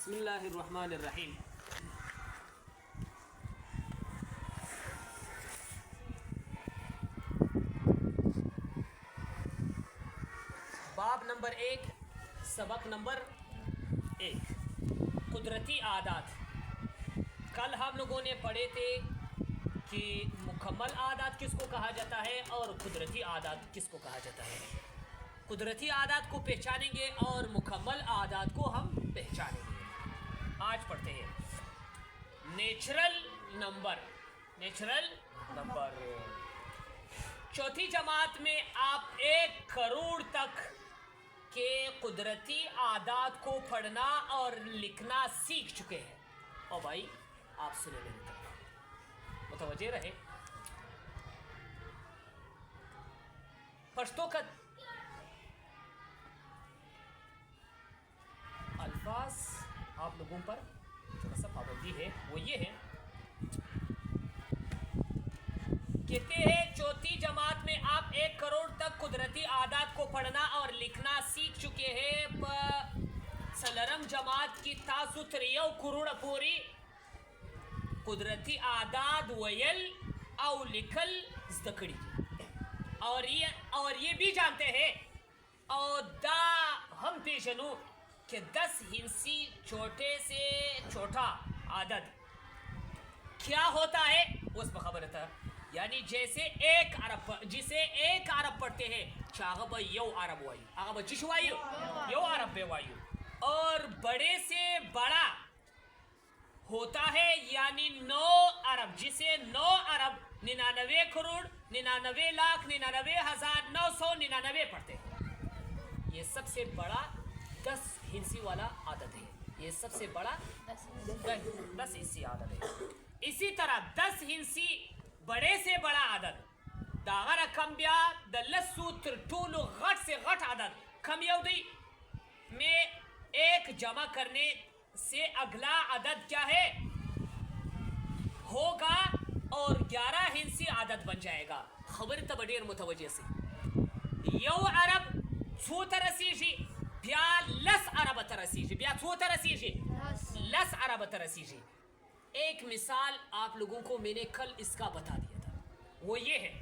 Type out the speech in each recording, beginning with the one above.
بسم اللہ الرحمن الرحیم. باب نمبر 1 سبق نمبر 1 قدرتی عادات. کل ہم لوگوں نے پڑھے تھے کہ مکمل عادات کس کو کہا جاتا ہے اور قدرتی عادات کس کو کہا جاتا ہے. قدرتی عادات کو پہچانیں گے اور مکمل عادات کو ہم پہچانیں گے. آج پڑھتے ہیں نیچرل نمبر. چوتھی جماعت میں آپ 1 کروڑ تک کے قدرتی عادات کو پڑھنا اور لکھنا سیکھ چکے ہیں. اور بھائی آپ سنے میری طرف متوجہ رہے. پشتو کا الفاظ آپ لوگوں پر تھوڑا سا پابندی ہے. وہ یہ ہے، کہتے ہیں چوتھی جماعت میں آپ 1 کروڑ تک قدرتی عادات کو پڑھنا اور لکھنا سیکھ چکے ہیں. سلرم جماعت کی تاسو 3 کروڑ پوری قدرتی عادات ویل او لکھل زدکڑی اور یہ بھی جانتے ہیں اور دا ہم پیشنو کہ 10 ہندسی چھوٹے سے چھوٹا عدد کیا ہوتا ہے اس میں خبر تھا. یعنی جیسے 1 عرب جسے 1 عرب پڑھتے ہیں چاہب یو عرب وایو آغا چش وایو یو عرب بے وایو. اور بڑے سے بڑا ہوتا ہے یعنی 9 عرب جسے 9 عرب 99 کروڑ 99 لاکھ 99,999 پڑھتے ہیں. یہ سب سے بڑا 10 ہندسی والا عادت ہے. یہ سب سے بڑا 10 ہندسی عادت ہے. اسی طرح 10 ہندسی بڑے سے بڑا عدد داغا رقم بیا دلسو ترٹولو غٹ سے غٹ عدد کم یو دی میں 1 جمع کرنے سے اگلا عدد کیا ہے ہوگا اور 11 ہندسی عدد بن جائے گا. خبر تبدیر متوجہ سے یو عرب چھو ترسیجی بیا لس عرب ترسیجی بیا چھو ترسیجی لس عرب ترسیجی. ایک مثال آپ لوگوں کو میں نے کل اس کا بتا دیا تھا. وہ یہ ہے،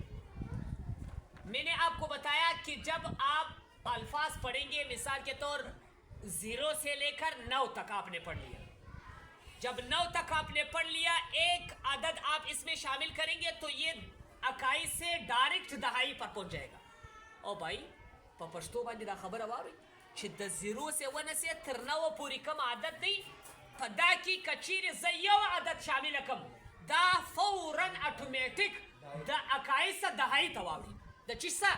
میں نے آپ کو بتایا کہ جب آپ الفاظ پڑھیں گے مثال کے طور 0 سے لے کر 9 تک آپ نے پڑھ لیا. جب 9 تک آپ نے پڑھ لیا ایک عدد آپ اس میں شامل کریں گے تو یہ 21 سے ڈائریکٹ دہائی پر پہنچ جائے گا. او بھائی پپشتو باندې دا خبر اواري چې د 0 سے 1 سے تر 9 پوری کم عدد دی پدا کی کچیر زیو عدد شامل کم دا فوراً اتومیٹک دا 21 دہائی تواوی دا چیسا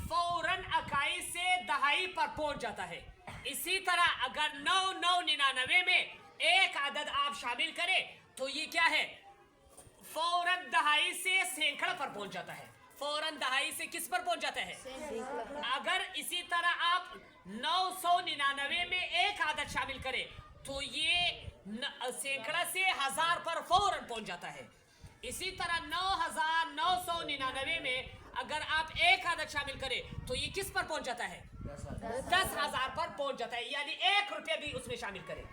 فوراً 21 سے دہائی پر پہنچ جاتا ہے. اسی طرح اگر 9,999 میں ایک عدد آپ شامل کریں تو یہ کیا ہے فوراً دہائی سے سینکڑا پر پہنچ جاتا ہے. فوراً دہائی سے کس پر پہنچ جاتا ہے. اگر اسی طرح آپ 999 میں ایک عدد شامل کریں تو یہ سینکڑا سے 1000 پر فوراً پہنچ جاتا ہے. اسی طرح 9,999 میں اگر آپ ایک عدد شامل کریں تو یہ کس پر پہنچ جاتا ہے 10,000 پر پہنچ جاتا ہے. یعنی 1 روپیہ بھی اس میں شامل کریں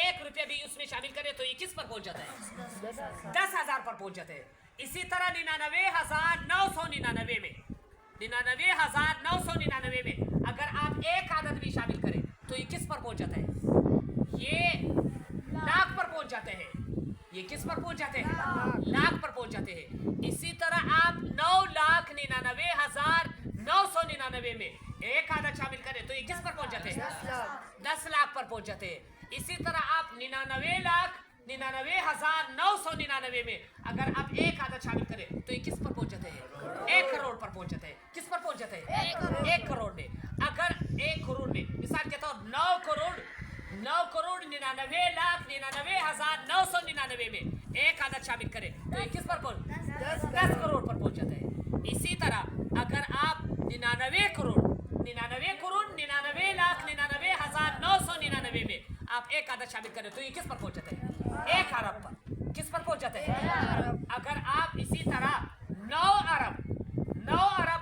1 روپیہ بھی اس میں شامل کریں تو یہ کس پر پہنچ جاتا ہے 10,000 پر پہنچ جاتا ہے. اسی طرح 99,999 میں 99,999 میں اگر آپ ایک عدد بھی شامل کریں تو یہ کس پر پہنچ جاتا ہے یہ لاکھ پر پہنچ جاتے ہیں. یہ کس پر پہنچ جاتے ہیں لاکھ پر پہنچ جاتے ہیں. اسی طرح آپ 9,99,999 میں ایک عدد شامل کریں تو یہ کس پر پہنچ جاتے ہیں 10 لاکھ پر پہنچ جاتے ہیں. اسی طرح آپ 99,99,999 میں اگر آپ ایک عدد شامل کریں تو یہ کس پر پہنچ جاتے ہیں 1 کروڑ پر پہنچ جاتے ہیں. کس پر پہنچ جاتے ہیں 1 کروڑ میں. اگر 1 کروڑ میں مثال کے طور 9 کروڑ 99,99,999 میں ایک عدد شامل کریں تو یہ کس پر پہنچ 10 کروڑ پر پہنچ جاتے ہیں. اسی طرح اگر آپ 99 کروڑ 99,99,999 میں آپ ایک عدد شامل کریں تو یہ کس پر پہنچ جاتے ہیں 1 ارب پر. کس پر پہنچ جاتے ہیں اگر آپ اسی طرح 9 ارب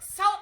100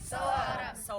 100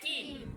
3,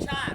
4,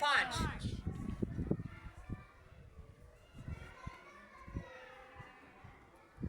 5,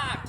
8,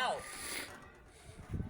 9,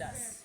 10।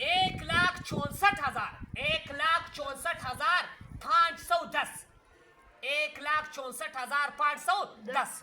1,64,000 1,64,510 1,64,510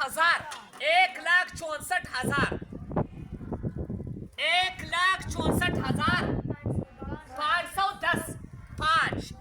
1000 1,64,000 1,64,510 5।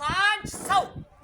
500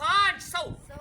500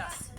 10.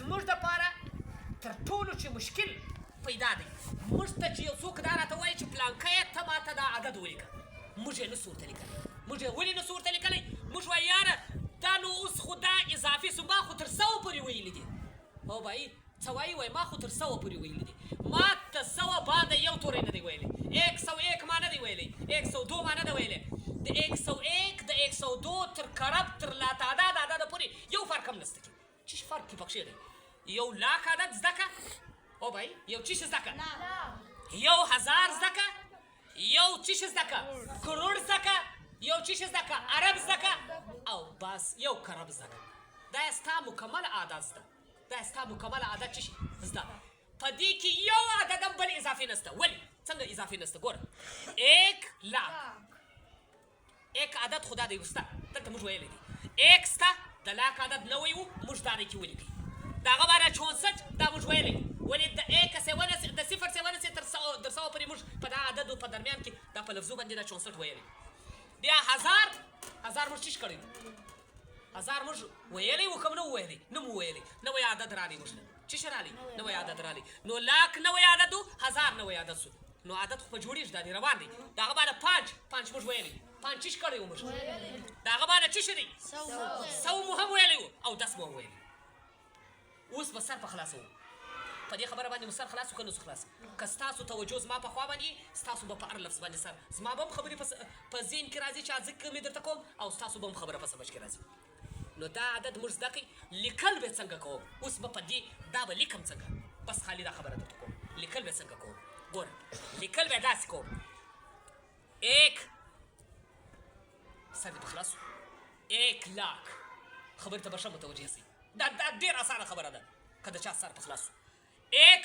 زموږ د پاره تر ټولو چې مشکل پیدا دی موږ ته چې یو څوک دا راته وایي چې پلانکی ته ماته دا عدد ولیکه موږ یې نسو ورته لیکلی موږ یې ولې نسو ورته لیکلی موږ وایي یاره دا نو اوس خو دا اضافي سو ما خو تر 100 پورې ویلي دي او بھائی څه وایي وایي ما خو تر 100 پورې ویلي دي ما ته 100 باندې یو توری نه دی ویلی 101 ما نه دی ویلی 102 ما نه دی ویلی د 101 د 102 تر کرب تر لا تعداد عدد پورې یو فرق هم نشته کی چیش فرق کی پکښې دی یو لاک عدد زده که او بھائی یو چیش زده که یو هزار زده که یو چیش زده که کروڑ زده که یو چیش زده که عرب زده که او بس یو کرب زده که دا ستا مکمل عدد زده دا ستا مکمل عدد چیش زده په دې کې یو عدد هم بل اضافي نشته ولې څنګه اضافي نشته ګوره 1 لاک ایک عدد خدا دی وستا دلته موږ ویلی دي ایک ستا د لاک عدد نوی و موږ دا دی کې ولیکئ د هغه باندې 64 دا موږ ویلی ولې د ایک سے ونسې د صفر سے ونسې تر 100 پورې موږ په دا عددو په درمیان کې دا په لفظو باندې دا 64 ویلی بیا هزار موږ چیش کړی هزار موږ ویلی و کوم نه ویلی نه مو ویلی نوی عدد رالی موږ چیش رالی نوی عدد رالی نو لاک نوی عدد و هزار نوی عدد سو نو عدد خو په جوړیږي دا دی روان دی د هغه باندې 5 موږ ویلی 5 چیش کړی و موږ د هغه باندې چیش دی 100 مو هم ویلی و او 10 مو هم ویلی اوس به سر په خلاصو په دې خبره باندې مو سر خلاص که نسو خلاص که ستاسو توجه زما په خوا باندې ستاسو به په هر لفظ باندې سر زما به هم خبرې په ذهن کې راځي چې ځکه مې درته کوم او ستاسو به هم خبره په سمجھ کې راځي نو دا عدد موږ زده کړئ لیکل به څنګه کوم اوس به په دې دا به لیکم څنګه بس خالي دا خبره درته کوم لیکل به څنګه کوم ګوره لیکل به داسې کوم 1 سر دې په خلاصو 1 لاک خبرې ته به ښه متوجه سئ دا ډېر اسانه خبره ده که د چا سر په خلاص 1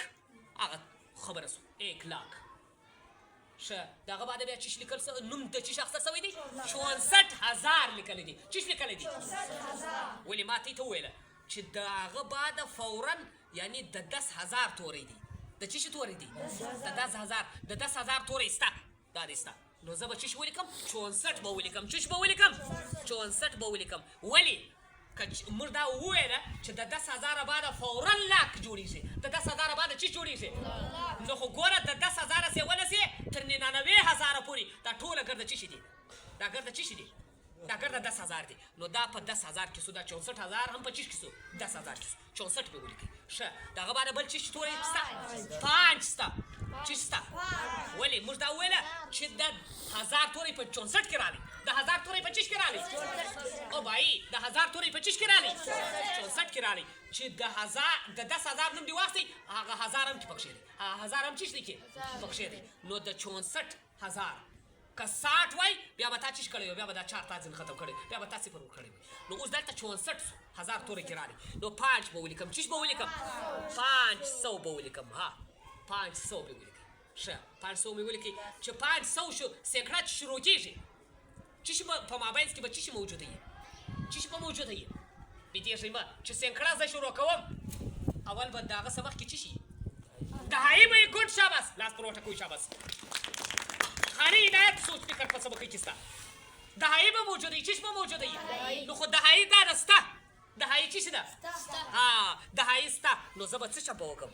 هغه خبره سو 1 لاک ښه د هغه بعد بیا چیش لیکل نوم د چیش اخیستل سوی دی 64000 لیکلی دي چیش لیکلی دي 64000 ولې ما ته یې ته وویله چې د هغه بعد فورا یعنی د 10000 توری دي د چیش توری دي د 10000 توری ستا دا دی ستا نو زه به چیش ولیکم 64 به ولیکم چیش به ولیکم 64 به ولیکم ولې موږ دا وویله چې د 10000 بعد فورا لاک جوړیږي د 10000 بعد چی جوړیږي نو خو ګوره د 10000 سه ونسې تر 99000 پورې دا ټوله ګرده چی شي دي دا ګرده چی شي دي دا ګرده 10000 دي نو دا په 10000 کې سو دا 64000 هم په چی کې سو 10000 کې 64 به ولیکي ښه دغه باندې بل چی تورې ستا 5 ستا چی ستا ولې موږ دا وویله چې د 1000 تورې په 64 کې راغلي د 1000 تورې په چیش کې راغلي او بھائی د 1000 تورې په چیش کې راغلي 64 کې راغلي چې د 10000 نوم دی واخلي هغه 1000 هم کې پکښې دی هغه 1000 هم چیش دی کې پکښې دی نو د 64000 که 60 وای بیا به تا چیش کړی بیا به دا 4 تا ځین ختم کړی بیا به تا صفر وکړی نو اوس دلته 64000 تورې کې راغلي نو 5 به ولیکم چیش به ولیکم 500 به ولیکم ها 500 به ولیکم ښه 500 مې ولیکي چې 500 شو سیکړه چې شروع کېږي چیش په مابینځ کې به چیش موجوده وي چیش به موجوده وي پوهېږئ به چې سیکړه زه شروع کوم اول به د هغه څه مخکې چی شي دهایي به یې ګډ شاباس لاس پر وټکوي شاباس خاني عنایت سوچ فکر په سبقۍ کې ستا دهایي به موجوده وي چیش به موجوده وي نو خو دهایي دا ده ستا دهایي چی شي ده ها دهایي ستا نو زه به څه چپه وکړم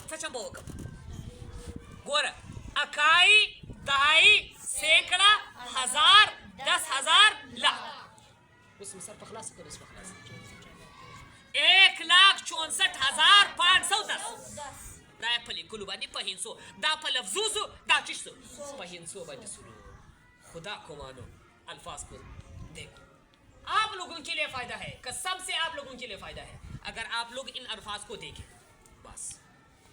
څه چمبه وکړم ګوره اکائی دهائی سینکڑا 1000 10000 لاکھ اس میں سر په خلاص کړو اس په خلاص 1,64,510 دا په لیکلو باندې په هندسو دا په لفظو دا چیش سو په هندسو باندې سو خدا کو مانو الفاظ کو دیکھو آپ لوگوں کے لیے فائدہ ہے قسم سے آپ لوگوں کے لیے فائدہ ہے اگر آپ لوگ ان الفاظ کو دیکھیں بس